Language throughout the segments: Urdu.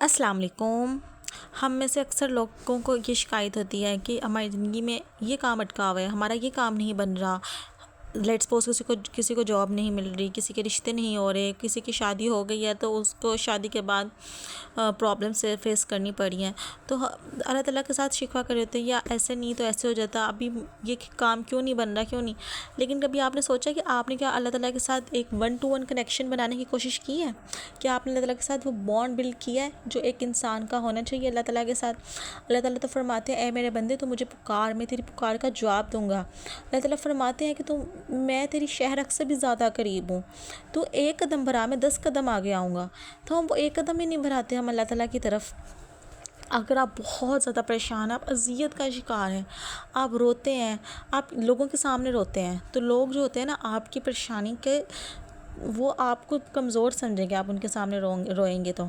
السلام علیکم۔ ہم میں سے اکثر لوگوں کو یہ شکایت ہوتی ہے کہ ہماری زندگی میں یہ کام اٹکا ہوا ہے، ہمارا یہ کام نہیں بن رہا۔ لیٹس سپوز کسی کو جاب نہیں مل رہی، کسی کے رشتے نہیں ہو رہے، کسی کی شادی ہو گئی ہے تو اس کو شادی کے بعد پرابلم سے فیس کرنی پڑی ہیں، تو اللہ تعالیٰ کے ساتھ شکوہ کر ہوتے ہیں یا ایسے نہیں تو ایسے ہو جاتا، ابھی یہ کام کیوں نہیں بن رہا، کیوں نہیں۔ لیکن کبھی آپ نے سوچا کہ آپ نے کیا اللہ تعالیٰ کے ساتھ ایک 1-to-1 کنیکشن بنانے کی کوشش کی ہے؟ کہ آپ نے اللہ تعالیٰ کے ساتھ وہ بانڈ بلڈ کیا ہے جو ایک انسان کا ہونا چاہیے اللہ تعالیٰ کے ساتھ؟ اللہ تعالیٰ تو فرماتے ہیں اے میرے بندے تو مجھے پکار، میں تیری پکار کا جواب دوں گا۔ اللہ تعالیٰ فرماتے ہیں کہ میں تیری شہرک سے بھی زیادہ قریب ہوں، تو ایک قدم بڑھا میں 10 قدم آگے آؤں گا۔ تو ہم وہ ایک قدم ہی نہیں بڑھاتے ہم اللہ تعالیٰ کی طرف۔ اگر آپ بہت زیادہ پریشان ہیں، آپ اذیت کا شکار ہیں، آپ روتے ہیں، آپ لوگوں کے سامنے روتے ہیں، تو لوگ جو ہوتے ہیں نا آپ کی پریشانی کے وہ آپ کو کمزور سمجھیں گے، آپ ان کے سامنے روئیں گے تو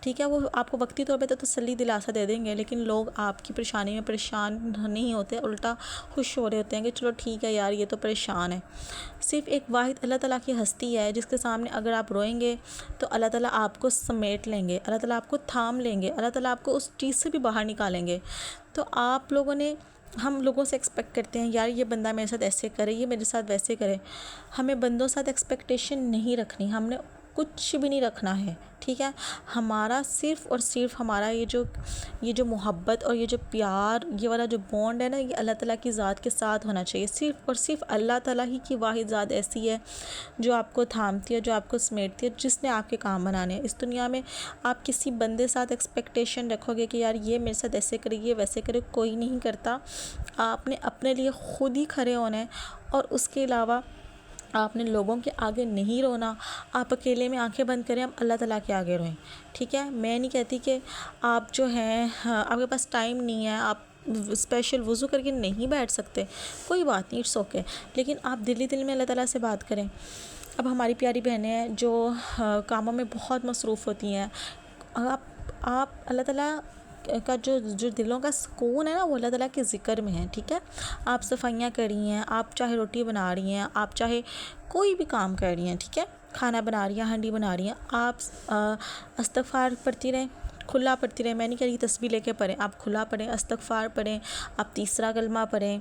ٹھیک ہے، وہ آپ کو وقتی طور پہ تو تسلی دلاسا دے دیں گے، لیکن لوگ آپ کی پریشانی میں پریشان نہیں ہوتے، الٹا خوش ہو رہے ہوتے ہیں کہ چلو ٹھیک ہے یار یہ تو پریشان ہے۔ صرف ایک واحد اللہ تعالیٰ کی ہستی ہے جس کے سامنے اگر آپ روئیں گے تو اللہ تعالیٰ آپ کو سمیٹ لیں گے، اللہ تعالیٰ آپ کو تھام لیں گے، اللہ تعالیٰ آپ کو اس چیز سے بھی باہر نکالیں گے۔ تو ہم لوگوں سے ایکسپیکٹ کرتے ہیں یار یہ بندہ میرے ساتھ ایسے کرے، یہ میرے ساتھ ویسے کرے۔ ہمیں بندوں ساتھ ایکسپیکٹیشن نہیں رکھنی، ہم نے کچھ بھی نہیں رکھنا ہے، ٹھیک ہے۔ ہمارا صرف اور صرف ہمارا یہ جو محبت اور یہ جو پیار، یہ والا جو بانڈ ہے نا، یہ اللہ تعالیٰ کی ذات کے ساتھ ہونا چاہیے۔ صرف اور صرف اللہ تعالیٰ ہی کی واحد ذات ایسی ہے جو آپ کو تھامتی ہے، جو آپ کو سمیٹتی ہے، جس نے آپ کے کام بنانے ہیں۔ اس دنیا میں آپ کسی بندے ساتھ ایکسپیکٹیشن رکھو گے کہ یار یہ میرے ساتھ ایسے کرے، یہ ویسے کرے، کوئی نہیں کرتا۔ آپ نے اپنے لیے خود ہی کھڑے ہونا ہے، اور اس کے علاوہ آپ نے لوگوں کے آگے نہیں رونا۔ آپ اکیلے میں آنکھیں بند کریں، آپ اللہ تعالیٰ کے آگے روئیں، ٹھیک ہے۔ میں نہیں کہتی کہ آپ جو ہیں آپ کے پاس ٹائم نہیں ہے، آپ اسپیشل وضو کر کے نہیں بیٹھ سکتے، کوئی بات نہیں، اٹس اوکے، لیکن آپ دل میں اللہ تعالیٰ سے بات کریں۔ اب ہماری پیاری بہنیں ہیں جو کاموں میں بہت مصروف ہوتی ہیں، آپ اللہ تعالیٰ کا جو دلوں کا سکون ہے نا وہ اللہ تعالیٰ کے ذکر میں ہے، ٹھیک ہے۔ آپ صفائیاں کر رہی ہیں، آپ چاہے روٹی بنا رہی ہیں، آپ چاہے کوئی بھی کام کر رہی ہیں، ٹھیک ہے، کھانا بنا رہی ہیں، ہانڈی بنا رہی ہیں، آپ استغفار پڑھتی رہیں، کھلا پڑھتی رہیں۔ میں نہیں کہہ رہی تسبیح لے کے پڑھیں، آپ کھلا پڑھیں، استغفار پڑھیں، آپ تیسرا کلمہ پڑھیں،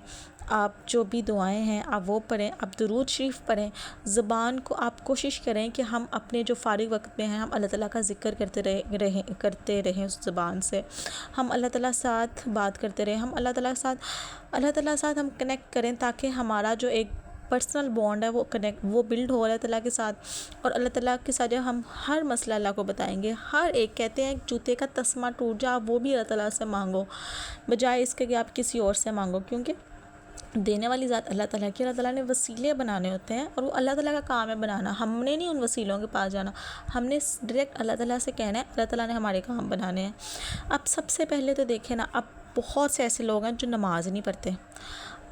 آپ جو بھی دعائیں ہیں آپ وہ پڑھیں، آپ درود شریف پڑھیں۔ زبان کو آپ کوشش کریں کہ ہم اپنے جو فارغ وقت میں ہیں ہم اللہ تعالیٰ کا ذکر کرتے رہیں اس زبان سے، ہم اللہ تعالیٰ ساتھ بات کرتے رہیں، ہم اللہ تعالیٰ ساتھ ہم کنیکٹ کریں، تاکہ ہمارا جو ایک پرسنل بانڈ ہے وہ بلڈ ہو اللہ تعالیٰ کے ساتھ۔ اور اللہ تعالیٰ کے ساتھ جب ہم ہر مسئلہ اللہ کو بتائیں گے، ہر ایک، کہتے ہیں جوتے کا تسمہ ٹوٹ جا وہ بھی اللہ تعالیٰ سے مانگو، بجائے اس کے کہ آپ کسی اور سے مانگو، کیونکہ دینے والی ذات اللہ تعالیٰ کی، اللہ تعالیٰ نے وسیلے بنانے ہوتے ہیں، اور وہ اللہ تعالیٰ کا کام ہے بنانا، ہم نے نہیں ان وسیلوں کے پاس جانا، ہم نے ڈائریکٹ اللہ تعالیٰ سے کہنا ہے، اللہ تعالیٰ نے ہمارے کام بنانے ہیں۔ اب سب سے پہلے تو دیکھیں نا، اب بہت سے ایسے لوگ ہیں جو نماز نہیں پڑھتے۔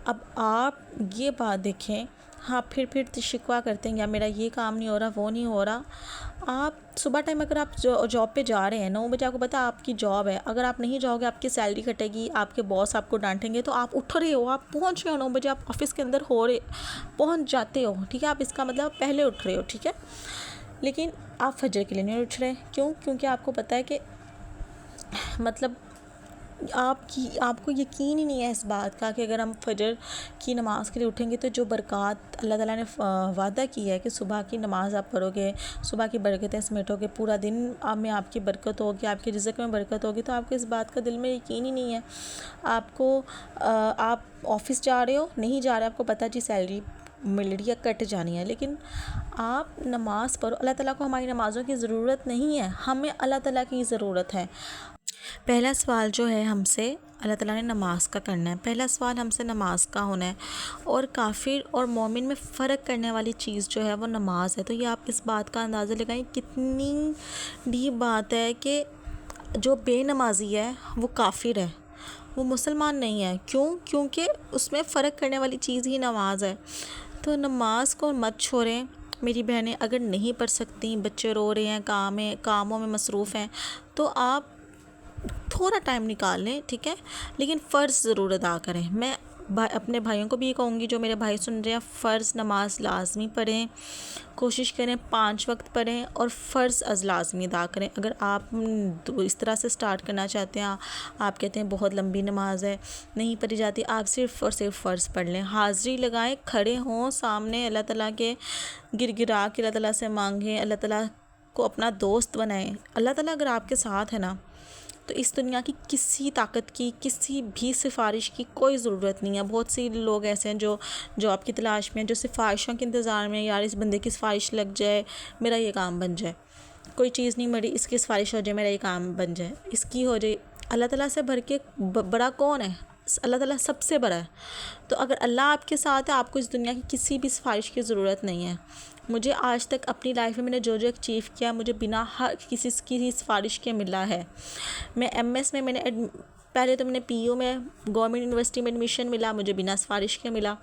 اب آپ یہ بات دیکھیں، ہاں پھر شکوہ کرتے ہیں یا میرا یہ کام نہیں ہو رہا، وہ نہیں ہو رہا۔ آپ صبح ٹائم اگر آپ جاب پہ جا رہے ہیں، 9 بجے آپ کو پتہ آپ کی جاب ہے، اگر آپ نہیں جاؤ گے آپ کی سیلری کٹے گی، آپ کے باس آپ کو ڈانٹیں گے، تو آپ اٹھ رہے ہو، آپ پہنچ رہے ہو 9 بجے، آپ آفس کے اندر پہنچ جاتے ہو، ٹھیک ہے، آپ اس کا مطلب پہلے اٹھ رہے ہو، ٹھیک ہے۔ لیکن آپ فجر کے لیے نہیں اٹھ رہے، کیونکہ آپ کو پتہ ہے کہ مطلب آپ کو یقین ہی نہیں ہے اس بات کا کہ اگر ہم فجر کی نماز کے لیے اٹھیں گے تو جو برکات اللہ تعالیٰ نے وعدہ کیا ہے کہ صبح کی نماز آپ پڑھو گے، صبح کی برکتیں سمیٹو گے، پورا دن میں آپ کی برکت ہوگی، آپ کے رزق میں برکت ہوگی، تو آپ کو اس بات کا دل میں یقین ہی نہیں ہے۔ آپ آفس جا رہے ہو، نہیں جا رہے، آپ کو پتہ جی سیلری مل رہی ہے، کٹ جانی ہے، لیکن آپ نماز پڑھو۔ اللہ تعالیٰ کو ہماری نمازوں کی ضرورت نہیں ہے، ہمیں اللہ تعالیٰ کی ضرورت ہے۔ پہلا سوال جو ہے ہم سے اللہ تعالیٰ نے نماز کا کرنا ہے، پہلا سوال ہم سے نماز کا ہونا ہے، اور کافر اور مومن میں فرق کرنے والی چیز جو ہے وہ نماز ہے۔ تو یہ آپ اس بات کا اندازہ لگائیں کتنی ڈیپ بات ہے کہ جو بے نمازی ہے وہ کافر ہے، وہ مسلمان نہیں ہے۔ کیونکہ اس میں فرق کرنے والی چیز ہی نماز ہے۔ تو نماز کو مت چھوڑیں میری بہنیں، اگر نہیں پڑھ سکتی، بچے رو رہے ہیں، کاموں میں مصروف ہیں، تو آپ تھوڑا ٹائم نکال لیں، ٹھیک ہے، لیکن فرض ضرور ادا کریں۔ میں اپنے بھائیوں کو بھی یہ کہوں گی جو میرے بھائی سن رہے ہیں، فرض نماز لازمی پڑھیں، کوشش کریں 5 وقت پڑھیں اور فرض از لازمی ادا کریں۔ اگر آپ اس طرح سے سٹارٹ کرنا چاہتے ہیں، آپ کہتے ہیں بہت لمبی نماز ہے نہیں پڑھی جاتی، آپ صرف اور صرف فرض پڑھ لیں، حاضری لگائیں، کھڑے ہوں سامنے اللہ تعالیٰ کے، گر گرا کے اللہ تعالیٰ سے مانگیں، اللہ تعالیٰ کو اپنا دوست بنائیں۔ اللہ تعالیٰ اگر آپ کے ساتھ ہے نا تو اس دنیا کی کسی طاقت کی، کسی بھی سفارش کی کوئی ضرورت نہیں ہے۔ بہت سی لوگ ایسے ہیں جو جاب کی تلاش میں ہیں، جو سفارشوں کے انتظار میں، یار اس بندے کی سفارش لگ جائے میرا یہ کام بن جائے، کوئی چیز نہیں ملی اس کی سفارش ہو جائے میرا یہ کام بن جائے، اس کی ہو جائے۔ اللہ تعالیٰ سے بڑھ کے بڑا کون ہے؟ اللہ تعالیٰ سب سے بڑا ہے۔ تو اگر اللہ آپ کے ساتھ ہے، آپ کو اس دنیا کی کسی بھی سفارش کی ضرورت نہیں ہے۔ مجھے آج تک اپنی لائف میں نے جو اچیو کیا مجھے بنا کسی کی سفارش کے ملا ہے۔ میں ایم ایس میں نے پہلے تو میں نے پی یو میں گورنمنٹ یونیورسٹی میں ایڈمیشن ملا، مجھے بنا سفارش کے ملا۔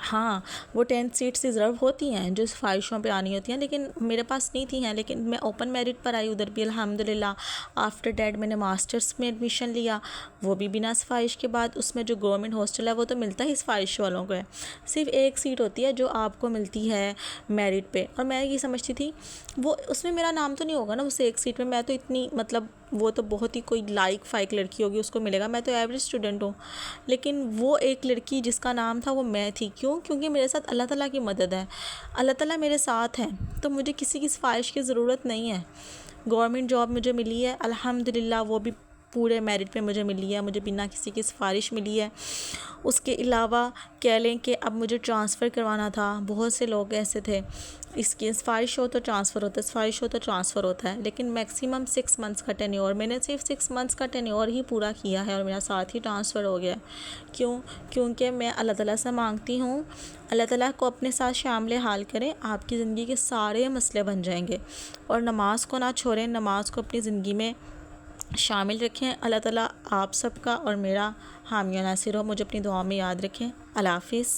ہاں وہ 10 سیٹس ریزرو ہوتی ہیں جو سفارشوں پہ آنی ہوتی ہیں، لیکن میرے پاس نہیں تھی ہیں، لیکن میں اوپن میرٹ پر آئی ادھر بھی الحمدللہ۔ آفٹر دیٹ میں نے ماسٹرس میں ایڈمیشن لیا، وہ بھی بنا سفارش کے بعد۔ اس میں جو گورنمنٹ ہاسٹل ہے وہ تو ملتا ہی سفارش والوں کو ہے، صرف ایک سیٹ ہوتی ہے جو آپ کو ملتی ہے میرٹ پہ، اور میں یہ سمجھتی تھی وہ اس میں میرا نام تو نہیں ہوگا نا اس ایک سیٹ میں، میں تو اتنی مطلب وہ تو بہت ہی کوئی لائق فائق لڑکی ہوگی اس کو ملے گا، میں تو ایوریج اسٹوڈنٹ ہوں، لیکن وہ ایک لڑکی جس کا نام تھا وہ میں تھی۔ کیونکہ میرے ساتھ اللہ تعالیٰ کی مدد ہے، اللہ تعالیٰ میرے ساتھ ہے، تو مجھے کسی کی سفارش کی ضرورت نہیں ہے۔ گورنمنٹ جاب مجھے ملی ہے الحمدللہ، وہ بھی پورے میرٹ پہ مجھے ملی ہے، مجھے بنا کسی کی سفارش ملی ہے۔ اس کے علاوہ کہہ لیں کہ اب مجھے ٹرانسفر کروانا تھا، بہت سے لوگ ایسے تھے اس کی سفارش ہو تو ٹرانسفر ہوتا ہے، سفارش ہو تو ٹرانسفر ہوتا ہے، لیکن میکسیمم 6 منتھس کا ٹینیور، میں نے صرف 6 منتھس کا ٹینیور ہی پورا کیا ہے اور میرا ساتھ ہی ٹرانسفر ہو گیا۔ کیونکہ میں اللہ تعالیٰ سے مانگتی ہوں اللہ تعالیٰ کو اپنے ساتھ شامل حال کریں، آپ کی زندگی کے سارے مسئلے بن جائیں گے، اور نماز کو نہ چھوڑیں، نماز کو اپنی زندگی میں شامل رکھیں۔ اللہ تعالیٰ آپ سب کا اور میرا حامی و ناصر ہو، مجھے اپنی دعاؤں میں یاد رکھیں۔ اللہ حافظ۔